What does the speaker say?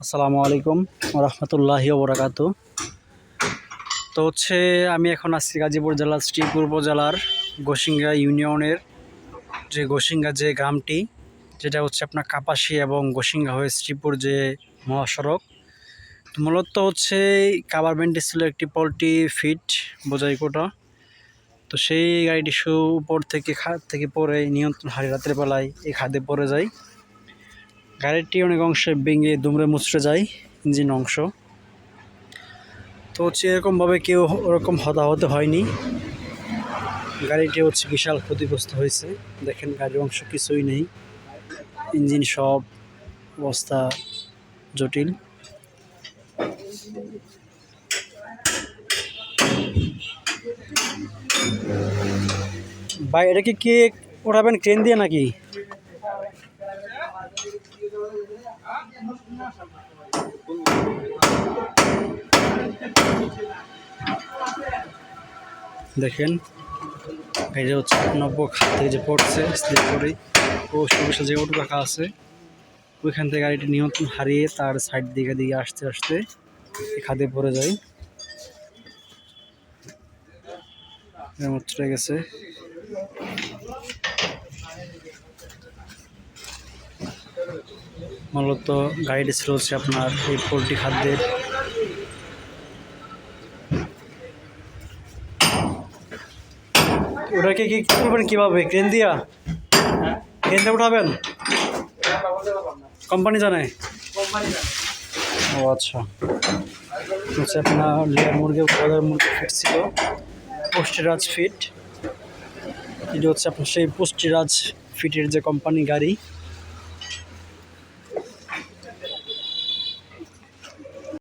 আসসালামু আলাইকুম রহমতুল্লাহি ওবরাকাতু। তো আমি এখন আছি গাজীপুর জেলার শ্রীপুর উপজেলার গোসিঙ্গা ইউনিয়নের গোসিঙ্গা গ্রামটি, যেটা আপনার কাপাসি এবং গোসিঙ্গা হয়ে শ্রীপুর মহাসড়ক। তো মূলত কাভারমেন্টে ছিল একটি পোলট্রি ফিড বোঝাই কোটা। তো সেই গাড়িটি উপর থেকে খাদ থেকে পড়ে নিয়ন্ত্রণ হারিয়ে রাতের বেলায় এই খাদে পড়ে যায়। গাড়িটি অনেক অংশে ভেঙে দুমড়ে মুচড়ে যায় ইঞ্জিন অংশ। তো এরকমভাবে কেউ ওরকম হতাহত হয়নি। গাড়িটি বিশাল ক্ষতিগ্রস্ত হয়েছে। দেখেন গাড়ির অংশ কিছুই নেই, ইঞ্জিন সব অবস্থা জটিল। ভাই এটা কি ওঠাবেন ক্রেন দিয়ে নাকি? দেখেন এটা নব্বই খাত থেকে পড়ছে স্লিপ করে, ও সবুজ যে অটো রাখা আছে ওইখান থেকে গাড়িটি নিয়ন্ত্রণ হারিয়ে তার সাইড দিকে আস্তে আস্তে খাদে পড়ে যায়, চলে গেছে। মূলত গাড়িটি ছিল আপনার এই পোলট্রি খাদ্যের। ওটাকে কি করবেন কিভাবে? ক্রেন দিয়া উঠাবেন? কোম্পানি জানে? ও আচ্ছা। আপনার লেয়ার মুরগি ব্রয়লার মুরগি ফিট ছিল, পুষ্টিরাজ ফিট। এটি আপনার সেই পুষ্টিরাজ ফিটের যে কোম্পানি গাড়ি।